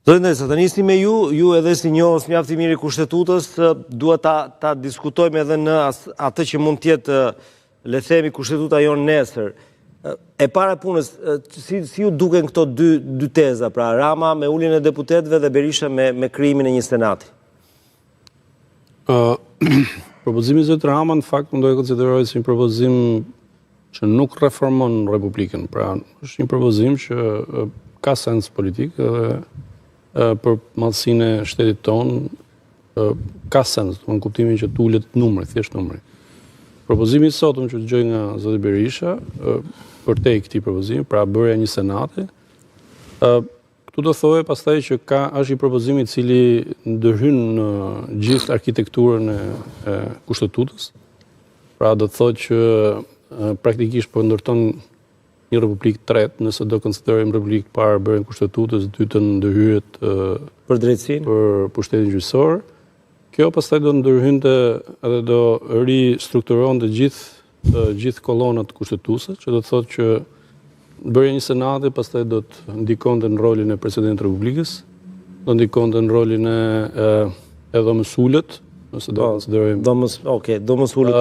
Zoti Ndesa, të nisni me ju edhe si njohës mjaft i mirë i kushtetutës, duhet ta diskutojmë edhe në atë që mund të jetë, le të themi, kushtetuta jonë nesër. E para punës, si ju duken këto dy teza, pra Rama me uljen e deputetëve dhe Berisha me krijimin e një senati? Propozimi i zotit Rama në fakt mund të konsiderohet si një propozim që nuk reformon Republikën, pra është një propozim që ka sens politik dhe për madhësinë e shtetit tonë ka sens, në kuptimin që tulet numri, thjesht numri. Propozimi i sotëm që dëgjoj nga zoti Berisha, përtej këtij propozimi, pra bërja një senati, këtu do thoje pastaj që është një propozim i cili ndërhyn në gjithë arkitekturën e kushtetutës. Pra do të thotë që praktikisht po ndërton një republikë tretë, nëse do konsiderojmë republikë parë bërjen kushtetutës, dytën ndërhyret për drejtësinë, për pushtetin gjyqësor. Kjo pastaj do ndërhynte edhe do ristrukturonte gjithë kolonat kushtetuese, që do të thotë që bërja një senati pastaj do të ndikonte në rolin e presidentit të Republikës, do ndikonte në rolin e dhomësulët, nëse do konsiderojmë. Dhomësulët.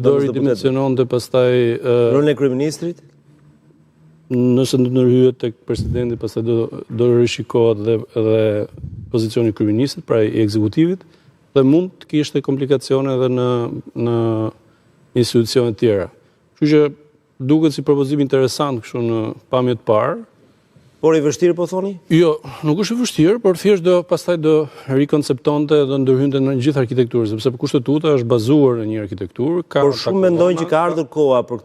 Do ridimensiononte pastaj rolin e kryeministrit. Nëse ndërhyet tek presidenti, pastaj do rishikohet edhe pozicioni i kryeministit, pra i ekzekutivit, dhe mund të kishte komplikacione edhe në institucione të tjera. Kështu që duket si propozim interesant kështu në pamje të parë. Por i vështirë po thoni? Jo, nuk është i vështirë, por thjesht pastaj do rikonceptonte dhe ndërhynte në gjithë arkitekturën, sepse kushtetuta është bazuar në një arkitekturë. Por shumë mendojnë që ka ardhur koha për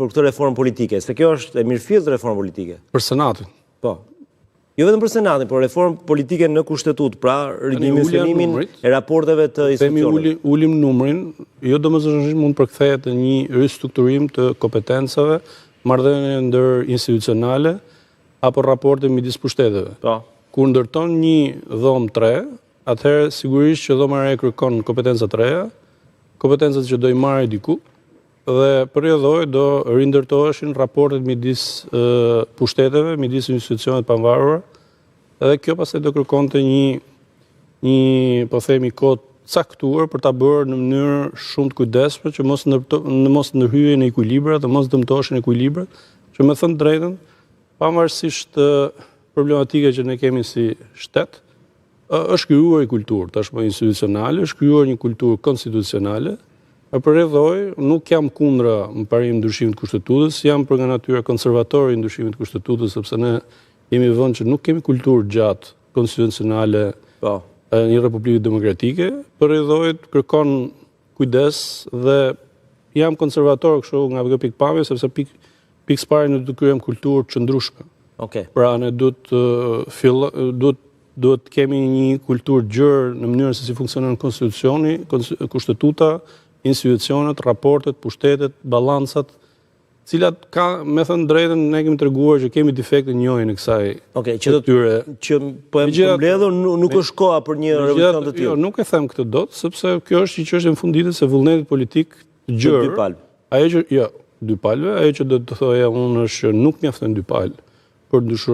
këtë reformë politike, se kjo është e mirëfillt reformë politike. Për Senatin. Po. Jo vetëm për Senatin, por reformë politike në kushtetutë, pra ridimensionimin e raporteve të institucioneve. Ulim numrin, jo domosdoshmërisht mund përkthehet në një ristrukturim të kompetencave, marrëdhënie ndërinstitucionale apo raporte midis pushteteve. Kur ndërton një dhomë 3, atëherë sigurisht që dhoma e re kërkon kompetenca të reja, kompetencat që do i marrë diku, dhe përjedhoj do rindërtoheshin raportet midis pushteteve, midis institucionet panvarura, dhe kjo pastaj do kërkonte një po themi kohë caktuar për ta bërë në mënyrë shumë të kujdesshme që mos ndërhyejnë në ekuilibra dhe mos dëmtoheshin ekuilibrat, që me thënë drejtën, pavarësisht problematika që ne kemi si shtet, është krijuar një kulturë tashmë institucionale, është krijuar një kulturë konstitucionale. Përredhoj, nuk jam kundra në parim ndryshimit të kushtetutës, jam për nga natyra konservator i ndryshimit të kushtetutës, sepse ne jemi vënë që nuk kemi kulturë gjatë konstitucionale në një republikë demokratike. Përredhoj kërkon kujdes dhe jam konservator kështu nga kjo pikpamje, sepse pikë parë ne do të krijojmë kulturë qëndrueshme. Pra ne duhet kemi një kulturë gjerë në mënyrën se si funksionon konstitucioni, kushtetuta, institucionet, raportet, pushtetet, balancat, cilat ka, me thënë drejtën, ne kemi treguar që kemi defekte njëjë në kësaj. Që po e mbledhur nuk është koha për një revolucion të tillë. Jo, nuk e them këtë dot, sepse kjo është një çështje fundite se vullneti politik të gjerë. Ajo që dy palëve, ajo që do të thoja unë është që nuk mjafton dy palë për ndryshuar